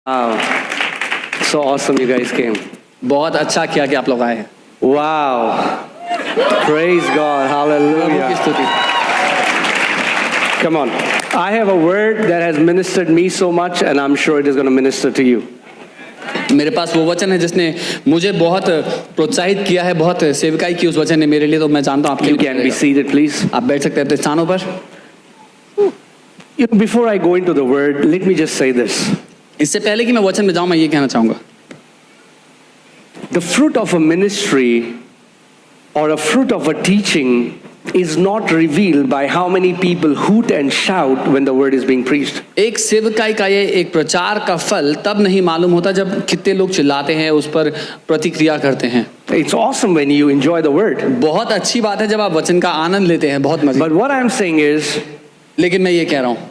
Wow. So awesome you guys came. बहुत अच्छा किया कि आप लोग आए हैं। Wow. Praise God. प्रभु की Hallelujah. स्तुति। Come on. I have a word that has ministered me so much and I'm sure it is going to minister to you. मेरे पास वो वचन है जिसने मुझे बहुत प्रोत्साहित किया है, बहुत सेवकाई की उस वचन ने मेरे लिए, तो मैं जानता हूँ आपके You लिए can भी be करेगा। seated please. आप बैठ सकते हैं अपने स्थानों पर। Before I go into the word, let me just say this. इससे पहले कि मैं वचन में जाऊँ, मैं ये कहना चाहूँगा, The fruit of a ministry or a fruit of a teaching is not revealed by how many people hoot and shout when the word is being preached. एक सेवकाई का ये एक प्रचार का फल तब नहीं मालूम होता जब कितने लोग चिल्लाते हैं, उस पर प्रतिक्रिया करते हैं। It's awesome when you enjoy the word. बहुत अच्छी बात है जब आप वचन का आनंद लेते हैं, बहुत मजे। But what I'm saying is, लेकिन मैं ये कह रहा हूँ,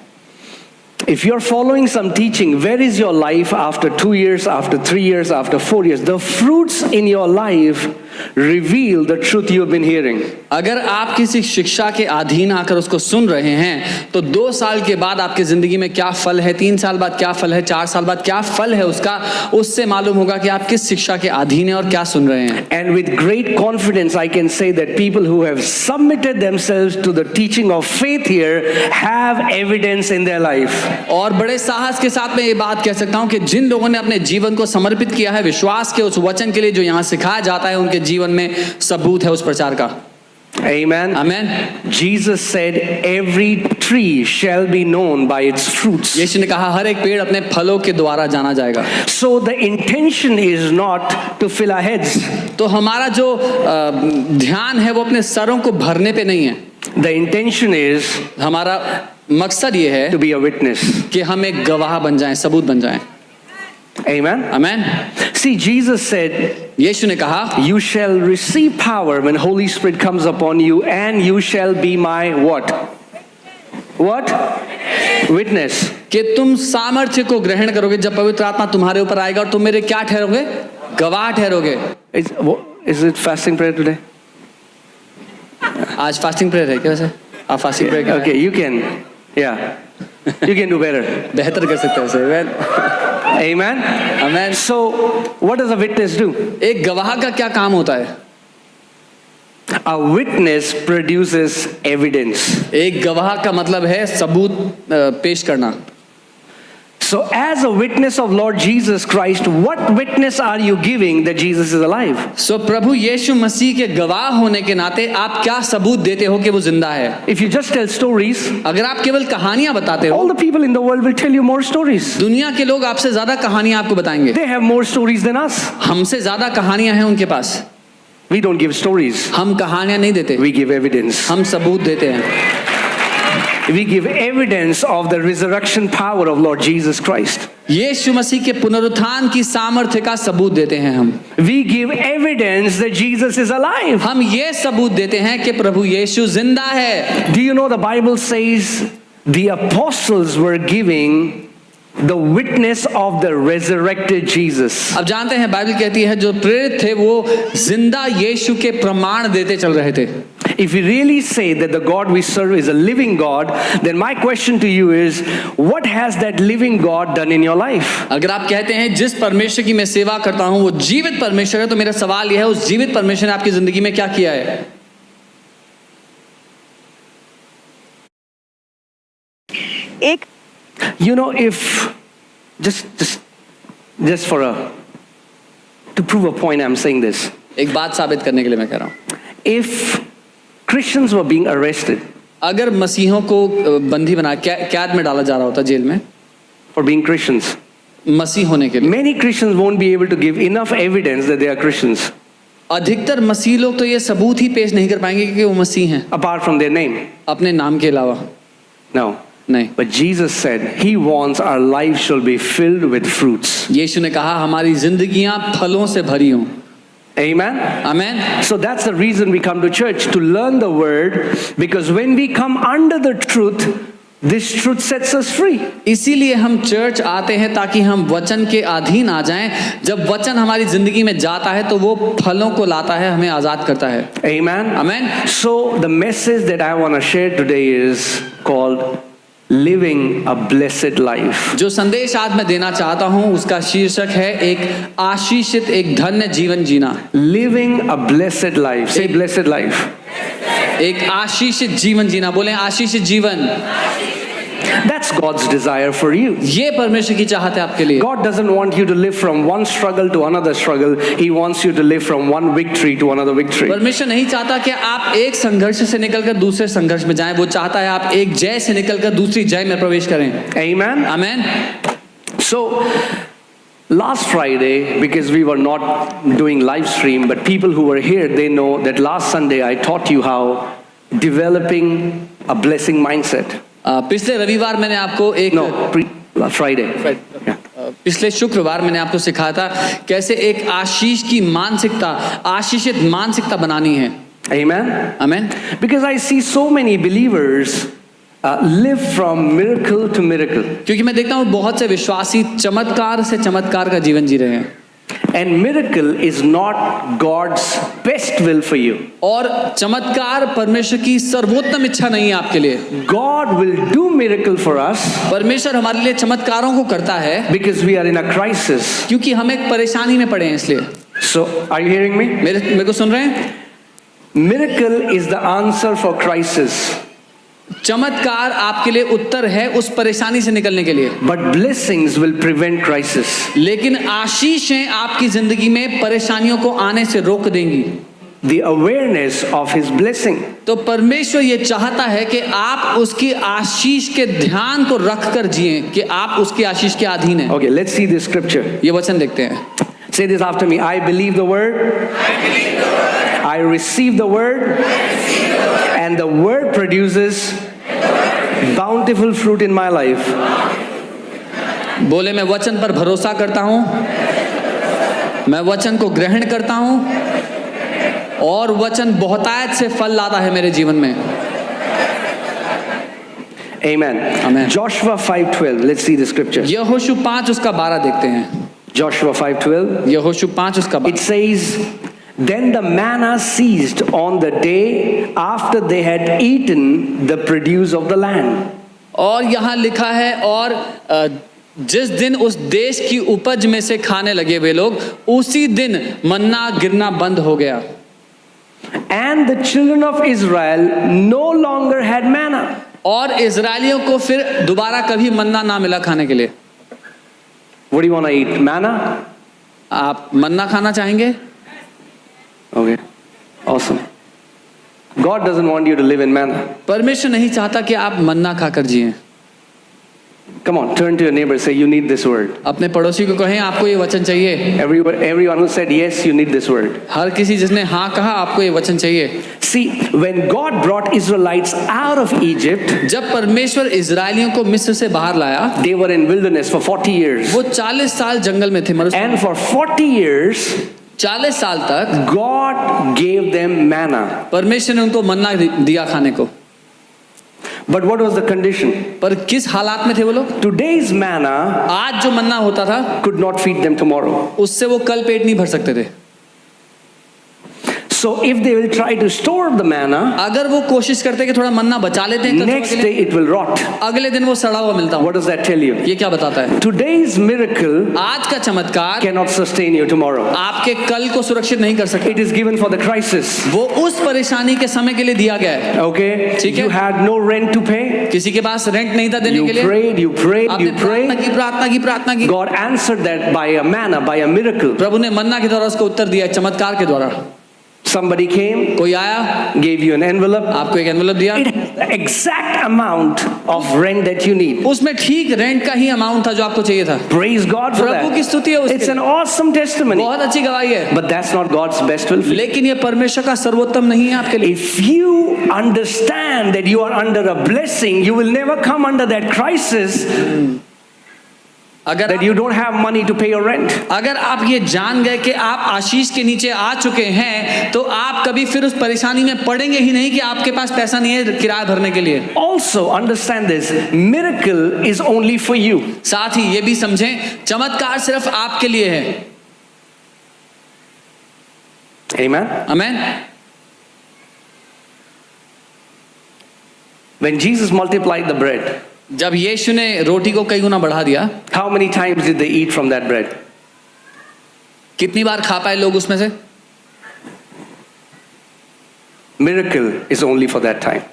if you're following some teaching, where is your life after 2 years, after 3 years, after 4 years? The fruits in your life reveal the truth you've been hearing. अगर आप किसी शिक्षा के अधीन आकर उसको सुन रहे हैं तो 2 साल के बाद आपकी जिंदगी में क्या फल है, 3 साल बाद क्या फल है, 4 साल बाद क्या फल है उसका, उससे मालूम होगा कि आप किस शिक्षा के अधीन हैं और क्या सुन रहे हैं। And with great confidence I can say that people who have submitted themselves to the teaching of faith here have evidence in their life. और बड़े साहस के साथ मैं ये बात कह सकता हूँ कि जिन लोगों ने अपने जीवन को समर्पित किया है विश्वास के उस वचन के लिए जो यहाँ सिखाया जाता है, उनके जीवन में सबूत है उस प्रचार का। Amen. Amen. Jesus said every tree shall be known by its fruits. यीशु ने कहा हर एक पेड़ अपने फलों के द्वारा जाना जाएगा। So the intention is not to fill our heads. तो हमारा जो ध्यान है वो अपने सरों को भरने पे नहीं है। The intention is हमारा मकसद ये है to be a witness. कि हम एक गवाह बन जाएं, सबूत बन जाएं। Amen. आमेन। See, Jesus said, यीशु ने कहा, you shall receive power when Holy Spirit comes upon you and you shall be my what? What? Witness. कि तुम सामर्थ्य को ग्रहण करोगे जब पवित्र आत्मा तुम्हारे ऊपर आएगा और तुम मेरे क्या ठहरोगे? गवाह ठहरोगे। Is it fasting prayer today? आज फास्टिंग प्रेयर है क्या वैसे? आप फास्टिंग प्रेयर करें? Okay, you can. Yeah. You can do better. बेहतर कर सकते हैं वैसे। Amen. Amen. So, what does a witness do? एक गवाह का क्या काम होता है? A witness produces evidence. एक गवाह का मतलब है सबूत पेश करना। So, as a witness of Lord Jesus Christ, what witness are you giving that Jesus is alive? सो प्रभु यीशु मसीह के गवाह होने के नाते आप क्या सबूत देते हो कि वो जिंदा है? If you just tell stories, अगर आप केवल कहानियां बताते हो, all the people in the world will tell you more stories. दुनिया के लोग आपसे ज्यादा कहानियां आपको बताएंगे। They have more stories than us. हमसे ज्यादा कहानियां हैं उनके पास। We don't give stories. हम कहानियां नहीं देते, We give evidence. हम सबूत देते हैं। We give evidence of the resurrection power of Lord Jesus Christ. यीशु मसीह के पुनरुत्थान की सामर्थ्य का सबूत देते हैं हम। We give evidence that Jesus is alive. हम ये सबूत देते हैं कि प्रभु यीशु जिंदा है। Do you know the Bible says the apostles were giving the witness of the resurrected Jesus. अब जानते हैं बाइबल कहती है जो प्रेरित थे वो जिंदा यीशु के प्रमाण देते चल रहे थे। If we really say that the God we serve is a living God, then my question to you is, what has that living God done in your life? अगर आप कहते हैं जिस परमेश्वर की मैं सेवा करता हूं वो जीवित परमेश्वर है, तो मेरा सवाल यह है उस जीवित परमेश्वर ने आपकी जिंदगी में क्या किया है? एक, you know, if just for to prove a point, I'm saying this. एक बात साबित करने के लिए मैं कह रहा हूं, If Christians were being arrested अगर मसीहों को बंदी बना कैद में डाला जा रहा होता जेल में for being Christians, मसीह होने के लिए, many Christians won't be able to give enough evidence that they are Christians अधिकतर मसीह लोग तो ये सबूत ही पेश नहीं कर पाएंगे कि वो मसीह हैं apart from their name. अपने नाम के अलावा। No. नहीं, But Jesus said He wants our life shall be filled with fruits. यीशु ने कहा हमारी जिंदगियां फलों से भरी हों। Amen. Amen. So that's the reason we come to church, to learn the word, because when we come under the truth, this truth sets us free. इसीलिए हम चर्च आते हैं ताकि हम वचन के अधीन आ जाएं। जब वचन हमारी जिंदगी में जाता है तो वो फलों को लाता है, हमें आजाद करता है। Amen. Amen. So the message that I want to share today is called living a blessed life. जो संदेश आज मैं देना चाहता हूं उसका शीर्षक है एक आशीषित एक धन्य जीवन जीना। Living a blessed life. Say blessed life. एक आशीषित जीवन जीना, बोले आशीषित जीवन। That's God's desire for you. ये परमेश्वर की चाहत है आपके लिए। God doesn't want you to live from one struggle to another struggle. He wants you to live from one victory to another victory. परमेश्वर नहीं चाहता कि आप एक संघर्ष से निकलकर दूसरे संघर्ष में जाएं, वो चाहता है आप एक जय से निकलकर दूसरी जय में प्रवेश करें। Amen. Amen. So last Friday, because we were not doing live stream, but people who were here, they know that last Sunday I taught you how developing a blessing mindset. पिछले रविवार मैंने आपको एक Friday. Yeah. पिछले शुक्रवार मैंने आपको सिखाया था कैसे एक आशीष की मानसिकता, आशीषित मानसिकता बनानी है। Amen. Amen. Because I see so many believers live from miracle to miracle. क्योंकि मैं देखता हूँ बहुत से विश्वासी चमत्कार से चमत्कार का जीवन जी रहे हैं। And miracle is not God's best will for you. और चमत्कार परमेश्वर की सर्वोत्तम इच्छा नहीं है आपके लिए। God will do miracle for us परमेश्वर हमारे लिए चमत्कारों को करता है because we are in a crisis. क्योंकि हम एक परेशानी में पड़े हैं इसलिए। So, are you hearing me? मेरे को सुन रहे हैं? Miracle is the answer for crisis. चमत्कार आपके लिए उत्तर है उस परेशानी से निकलने के लिए। But blessings will prevent crisis. लेकिन आशीषें आपकी जिंदगी में परेशानियों को आने से रोक देंगी। The awareness of His blessing. तो परमेश्वर ये चाहता है कि आप उसकी आशीष के ध्यान को रख कर जिए, कि आप उसकी आशीष के अधीन हैं। Okay, let's see this scripture. ये वचन देखते हैं। Say this after me. I believe the word. I receive the word. And the word produces bountiful fruit in my life. बोले मैं वचन पर भरोसा करता हूं, मैं वचन को ग्रहण करता हूं और वचन बहुतायत से फल लाता है मेरे जीवन में। Amen. Amen. Joshua 5:12. Let's see the scripture. यहोशू 5 उसका 12 देखते हैं। Joshua 5:12. यहोशू 5 उसका 12। It says, then the manna ceased on the day after they had eaten the produce of the land. और यहाँ लिखा है और जिस दिन उस देश की उपज में से खाने लगे वे लोग, उसी दिन मन्ना गिरना बंद हो गया। And the children of Israel no longer had manna. और इजरायलियों को फिर दोबारा कभी मन्ना ना मिला खाने के लिए। What do you want to eat? Manna? आप मन्ना खाना चाहेंगे? Okay. Awesome. God doesn't want you to live in manna. परमेश्वर नहीं चाहता कि आप मन्ना खाकर जिएं। Come on, turn to your neighbor, say you need this word. अपने पड़ोसी को कहें आपको ये वचन चाहिए। Everyone who said yes, you need this word. हर किसी जिसने हाँ कहा आपको ये वचन चाहिए। See, when God brought Israelites out of Egypt, जब परमेश्वर इजरायलियों को मिस्र से बाहर लाया, they were in wilderness for 40 years. वो 40 साल जंगल में थे। And for 40 years, 40 साल तक God gave them manna. परमेश्वर ने उनको मन्ना दिया खाने को। But what was the condition? पर किस हालात में थे वो लोग? Today's manna आज जो मन्ना होता था could not feed them tomorrow. उससे वो कल पेट नहीं भर सकते थे। So if they will try to store the manna, अगर वो कोशिश करते कि थोड़ा मन्ना बचा लेते हैं next day it will rot. अगले दिन वो सड़ा हुआ मिलता। What does that tell you? ये क्या बताता है? Today's miracle आज का चमत्कार cannot sustain you tomorrow. आपके कल को सुरक्षित नहीं कर सकता। It is given for the crisis. वो उस परेशानी के समय के लिए दिया गया है। Okay? ठीक है? You had no rent to pay. किसी के पास रेंट नहीं था देने You के लिए। prayed, you prayed, आपने you prayed. प्रार्थना की। God answered that by a manna, by a miracle. प्रभु ने मन्ना के द्वारा उसको उत्तर दिया, चमत्कार के द्वारा। Somebody came, कोई आया, gave you an envelope. आपको एक एनवेलप दिया। It has the exact amount of rent that you need. उसमें ठीक रेंट का ही अमाउंट था जो आपको चाहिए था। Praise God for प्रभु की that. स्तुति है उसके It's लिए। an awesome testimony. बहुत अच्छी गवाही है। But that's not God's best will for you. लेकिन ये परमेश्वर का सर्वोत्तम नहीं है आपके लिए। If you understand that you are under a blessing, you will never come under that crisis that you don't have money to pay your rent. अगर आप ये जान गए कि आप आशीष के नीचे आ चुके हैं, तो आप कभी फिर उस परेशानी में पड़ेंगे ही नहीं कि आपके पास पैसा नहीं है किराया भरने के लिए। Also understand this, miracle is only for you. साथ ही ये भी समझें, चमत्कार सिर्फ आपके लिए है। Amen. Amen. When Jesus multiplied the bread, जब यीशु ने रोटी को कई गुना बढ़ा दिया, how many times did they eat from that bread? कितनी बार खा पाए लोग उसमें से? Miracle is only for that time.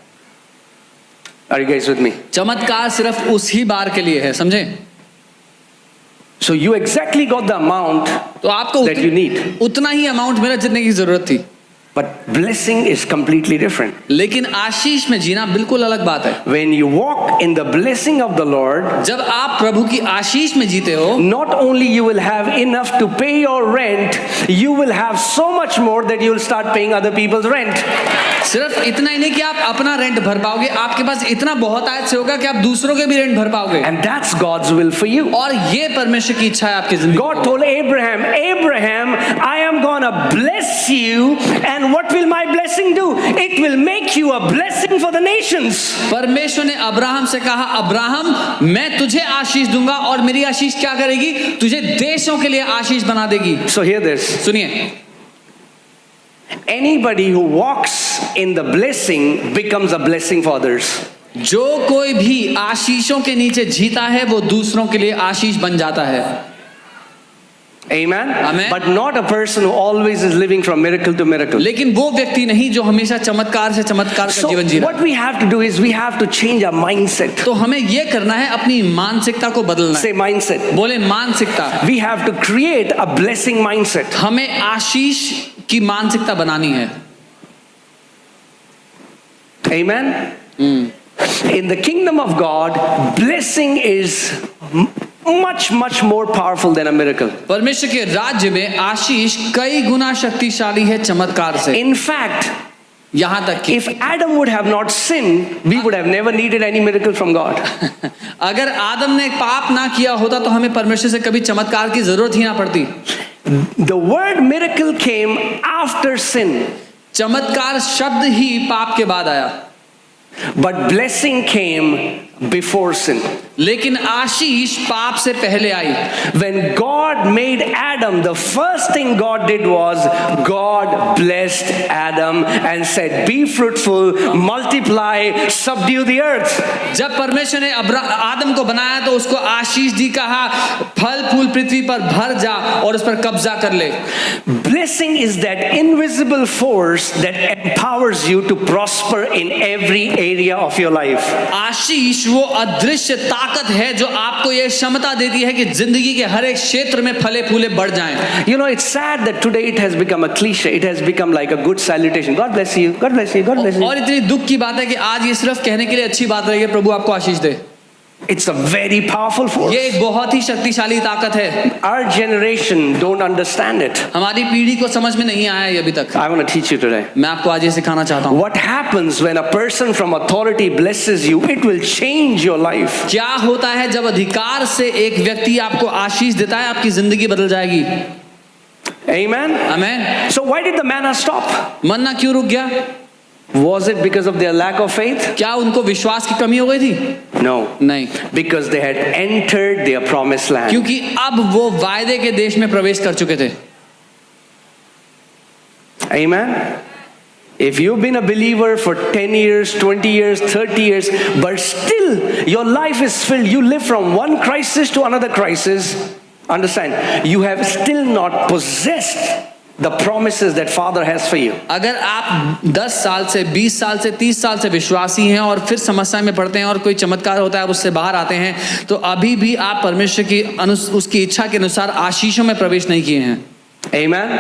Are you guys with me? चमत्कार सिर्फ उसी बार के लिए है, समझे? So you exactly got the amount तो आपको that you need. उतना ही अमाउंट मिला जितने की जरूरत थी, But blessing is completely different. लेकिन आशीष में जीना बिल्कुल अलग बात है। When you walk in the blessing of the Lord, जब आप प्रभु की आशीष में जीते हो, not only you will have enough to pay your rent, you will have so much more that you will start paying other people's rent. सिर्फ इतना ही नहीं कि आप अपना रेंट भर पाओगे, आपके पास इतना बहुत आयत से होगा कि आप दूसरों के भी रेंट भर पाओगे। And that's God's will for you. और ये परमेश्वर की इच्छा है आपकी जिंदगी। God told Abraham, Abraham, I am gonna bless you, and what will my blessing do? It will make you a blessing for the nations. परमेश्वर ने अब्राहम से कहा, अब्राहम मैं तुझे आशीष दूंगा और मेरी आशीष क्या करेगी? तुझे देशों के लिए आशीष बना देगी। So hear this. सुनिए, Anybody who walks in the blessing becomes a blessing for others. जो कोई भी आशीषों के नीचे जीता है वो दूसरों के लिए आशीष बन जाता है। Amen? Amen. But not a person who always is living from miracle to miracle. लेकिन वो व्यक्ति नहीं जो हमेशा चमत्कार से चमत्कार का So जीवन जी रहा है। what we have to do is we have to change our mindset. तो हमें ये करना है, अपनी मानसिकता को बदलना है। Say mindset. बोले मानसिकता। We have to create a blessing mindset. हमें आशीष की मानसिकता बनानी है। Amen? In the kingdom of God, blessing is much more powerful than a miracle. परमेश्वर के राज्य में आशीष कई गुना शक्तिशाली है चमत्कार से। In fact, यहाँ तक कि if Adam would have not sinned, we would have never needed any miracle from God. अगर आदम ने पाप ना किया होता तो हमें परमेश्वर से कभी चमत्कार की जरूरत ही ना पड़ती। The word miracle came after sin, चमत्कार शब्द ही पाप के बाद आया, but blessing came before sin. लेकिन आशीष पाप से पहले आई। When God made Adam, the first thing God did was God blessed Adam and said, "Be fruitful, multiply, subdue the earth." जब परमेश्वर ने आदम को बनाया तो उसको आशीष दी, कहा फल फूल पृथ्वी पर भर जा और उस पर कब्जा कर ले। Blessing is that invisible force that empowers you to prosper in every area of your life. आशीष वो अदृश्य ताकत है जो आपको ये क्षमता देती है कि जिंदगी के हर एक क्षेत्र में फले फूले बढ़ जाएं। You know, it's sad that today it has become a cliche. It has become like a good salutation. God bless you. God bless you. God bless you. और इतनी दुख की बात है कि आज ये सिर्फ कहने के लिए अच्छी बात रही है, प्रभु आपको आशीष दे। It's a very powerful force. ये एक बहुत ही शक्तिशाली ताकत है। Our generation don't understand it. हमारी पीढ़ी को समझ में नहीं आया ये अभी तक। I want to teach you today. मैं आपको आज ये सिखाना चाहता हूँ। What happens when a person from authority blesses you? It will change your life. क्या होता है जब अधिकार से एक व्यक्ति आपको आशीष देता है, आपकी जिंदगी बदल जाएगी। Amen? Amen. So why did the manna stop? मन्ना क्यों रुक गया? Was it because of their lack of faith? क्या उनको विश्वास की कमी हो गई थी? No. नहीं, Because they had entered their promised land. क्योंकि अब वो वायदे के देश में प्रवेश कर चुके थे। Amen? If you've been a believer for 10 years, 20 years, 30 years, but still your life is filled, you live from one crisis to another crisis, understand, you have still not possessed the promises that Father has for you. अगर आप 10 साल से 20 साल से 30 साल से विश्वासी हैं और फिर समस्या में पड़ते हैं और कोई चमत्कार होता है, आप उससे बाहर आते हैं, तो अभी भी आप परमेश्वर की उसकी इच्छा के अनुसार आशीषों में प्रवेश नहीं किए हैं। Amen?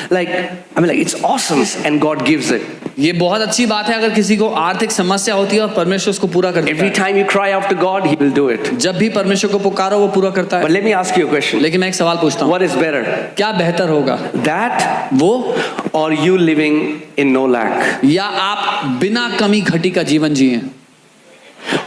Like, it's awesome and God gives it. ये बहुत अच्छी बात है अगर किसी को आर्थिक समस्या होती है और परमेश्वर उसको पूरा करता Every है। time you cry out to God, He will do it. जब भी परमेश्वर को पुकारो वो पूरा करता But है। let me ask you a question. लेकिन मैं एक सवाल पूछता हूँ, What is better? क्या बेहतर होगा, That वो or you living in no lack? या आप बिना कमी घटी का जीवन जिए?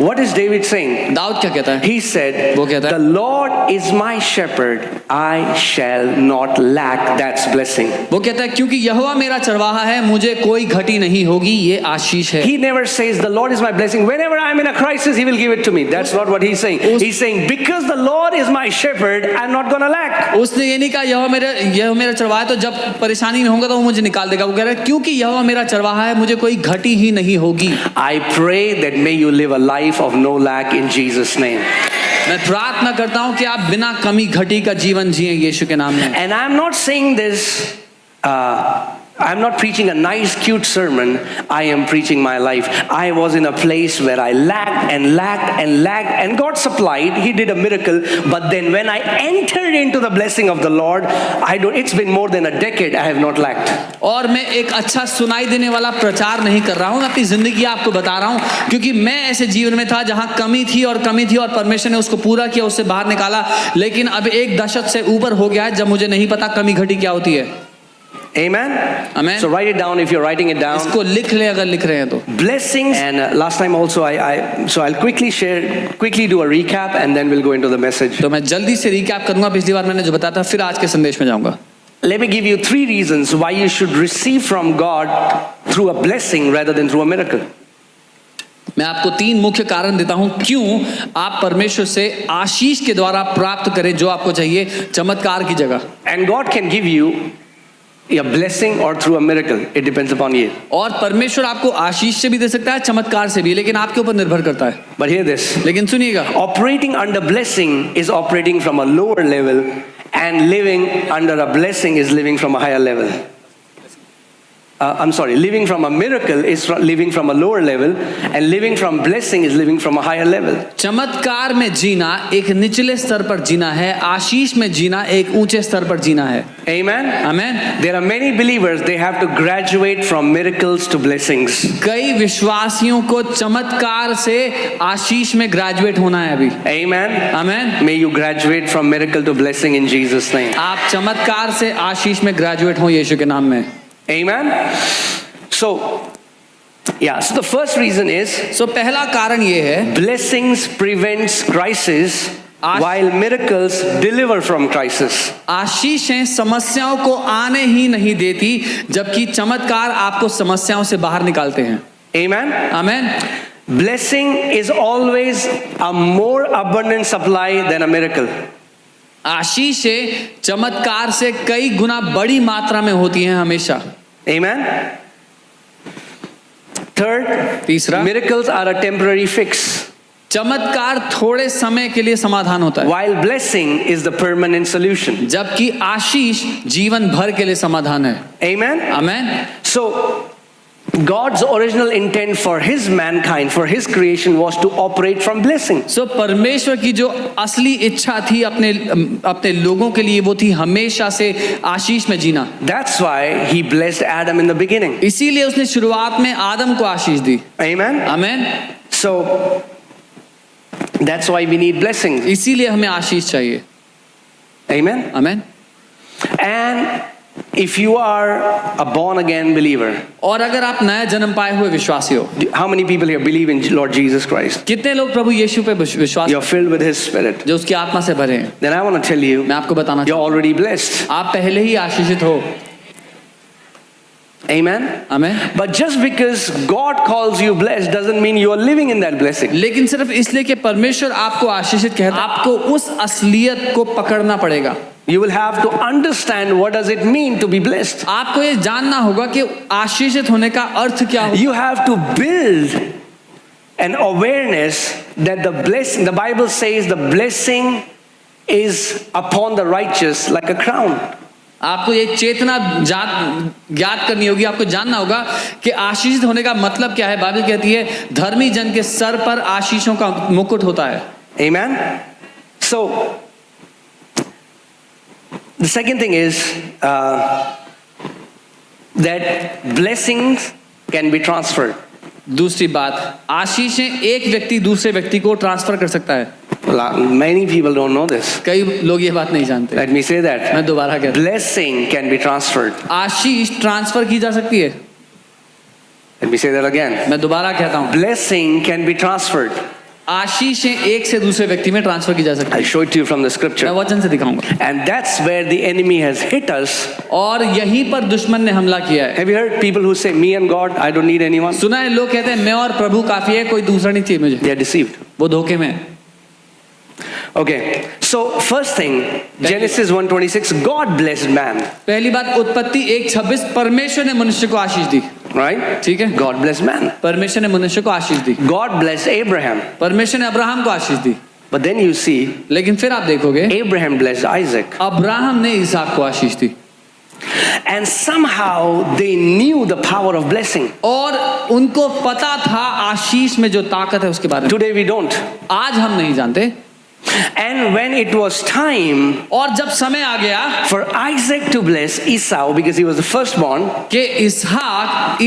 What is David saying? Dawood क्या कहता है? He said, वो कहता "The है, Lord is my shepherd, I shall not lack." That's blessing. वो कहता है क्योंकि यहोवा मेरा चरवाहा है, मुझे कोई घटी नहीं होगी, ये आशीष है। He never says, "The Lord is my blessing. Whenever I'm in a crisis, He will give it to me." That's not what He's saying. He's saying, "Because the Lord is my shepherd, I'm not gonna lack." उसने ये नहीं कहा यहोवा मेरा चरवाहा है तो जब परेशानी में होगा तो वो मुझे निकाल देगा। वो कह रहा है क्योंकि यहोवा मेरा चरवाहा है, मुझे कोई घटी ही नहीं होगी। I pray that may you live a life of no lack in Jesus' name. मैं प्रार्थना करता हूं कि आप बिना कमी घटी का जीवन जिए यीशु के नाम में। And I'm not saying this, I'm not preaching a nice, cute sermon. I am preaching my life. I was in a place where I lacked and lacked and lacked, and God supplied. He did a miracle. But then when I entered into the blessing of the Lord, it's been more than a decade, I have not lacked. और मैं एक अच्छा सुनाई देने वाला प्रचार नहीं कर रहा हूँ, अपनी जिंदगी आपको बता रहा हूँ, क्योंकि मैं ऐसे जीवन में था जहाँ कमी थी और परमेश्वर ने उसको पूरा किया, उससे बाहर निकाला। लेकिन अब एक दशक से ऊपर हो गया है जब मुझे नहीं पता कमी घटी क्या होती है। Amen. Amen. So write it down if you're writing it down. इसको लिख ले अगर लिख रहे हैं तो। Blessings. And last time also so I'll quickly do a recap and then we'll go into the message. तो मैं जल्दी से रिकैप करूंगा, पिछली बार मैंने जो बताया था, फिर आज के संदेश में जाऊंगा। Let me give you 3 reasons why you should receive from God through a blessing rather than through a miracle. मैं आपको 3 मुख्य कारण देता हूं क्यों आप परमेश्वर से आशीष के द्वारा प्राप्त करें जो आपको चाहिए, चमत्कार की जगह। And God can give you a blessing or through a miracle. It depends upon you. और परमेश्वर आपको आशीष से भी दे सकता है, चमत्कार से भी, लेकिन आपके ऊपर निर्भर करता है। But hear this. लेकिन सुनिएगा, Operating under blessing is operating from a lower level, and living under a blessing is living from a higher level. Living from a miracle is living from a lower level, and living from blessing is living from a higher level. चमत्कार में जीना एक निचले स्तर पर जीना है, आशीष में जीना एक ऊंचे स्तर पर जीना है। Amen. Amen. There are many believers, they have to graduate from miracles to blessings. कई विश्वासियों को चमत्कार से आशीष में ग्रेजुएट होना है अभी। Amen. Amen. May you graduate from miracle to blessing in Jesus' name. आप चमत्कार से आशीष में ग्रेजुएट हो यीशु के नाम में। Amen. So the first reason is, so पहला कारण ये है, blessings prevents crisis while miracles deliver from crisis. आशीषें समस्याओं को आने ही नहीं देती, जबकि चमत्कार आपको समस्याओं से बाहर निकालते हैं। Amen. Amen. Blessing is always a more abundant supply than a miracle. आशीषें चमत्कार से कई गुना बड़ी मात्रा में होती हैं हमेशा। Amen. Third, तीसरा, miracles are a temporary fix. चमत्कार थोड़े समय के लिए समाधान होता है, while blessing is the permanent solution. जबकि आशीष जीवन भर के लिए समाधान है। Amen. Amen. So God's original intent for his mankind, for his creation, was to operate from blessing. So परमेश्वर की जो असली इच्छा थी अपने लोगों के लिए, वो थी हमेशा से आशीष में जीना। That's why he blessed Adam in the beginning. इसीलिए उसने शुरुआत में आदम को आशीष दी। Amen. Amen. So that's why we need blessings. इसीलिए हमें आशीष चाहिए। Amen. Amen. And if you are a born again believer, और अगर आप नया जन्म पाए हुए विश्वासी हो, how many people here believe in Lord Jesus Christ? कितने लोग प्रभु यीशु पे विश्वास, You're filled with his spirit. जो उसकी आत्मा से भरे हैं? Then I want to tell you, मैं आपको बताना you're चाहता already blessed. हूं, आप पहले ही आशीषित हो। Amen. Amen. But just because God calls you blessed doesn't mean you are living in that blessing. लेकिन सिर्फ इसलिए कि परमेश्वर आपको आशीषित कहता है, आपको उस असलियत को पकड़ना पड़ेगा। You will have to understand what does it mean to be blessed. आपको ये जानना होगा कि आशीषित होने का अर्थ क्या होगा। You have to build an awareness that the blessing, the Bible says the blessing is upon the righteous like a crown. आपको ये चेतना ज्ञात करनी होगी, आपको जानना होगा कि आशीषित होने का मतलब क्या है। बाइबल कहती है धर्मी जन के सर पर आशीषों का मुकुट होता है। Amen. So the second thing is that blessings can be transferred. दूसरी बात, आशीषें एक व्यक्ति दूसरे व्यक्ति को ट्रांसफर कर सकता है। Many people don't know this. कई लोग ये बात नहीं जानते। Let me say that. मैं दोबारा कहता हूं, Blessing can be transferred. Ashish transfer की जा सकती है। Let me say that again. मैं दोबारा कहता हूँ, Blessing can be transferred. आशीषें एक से दूसरे व्यक्ति में ट्रांसफर की जा सकती I'll है। show it to you from the मैं scripture. वचन से दिखाऊंगा। And that's where the enemy has hit us. और यहीं पर दुश्मन ने हमला किया है। Have you heard people who say, me and God, I don't need anyone? सुना है लोग कहते हैं मैं और प्रभु काफी है, कोई दूसरा नहीं चाहिए मुझे। They are deceived. वो धोखे में है। Okay, so first thing, Genesis 1:26, God blessed man. पहली बात, उत्पत्ति 1:26, परमेश्वर ने मनुष्य को आशीष दी। right? ठीक है। God blessed man. परमेश्वर ने मनुष्य को आशीष दी, God blessed Abraham. परमेश्वर ने अब्राहम को आशीष दी, But then you see, लेकिन फिर आप देखोगे Abraham blessed Isaac. अब्राहम ने इसहाक को आशीष दी, And somehow they knew the power of blessing. और उनको पता था आशीष में जो ताकत है उसके बारे में। Today we don't. आज हम नहीं जानते। And when it was time और जब समय आ गया for Isaac to bless Esau because he was the firstborn, कि इसहाक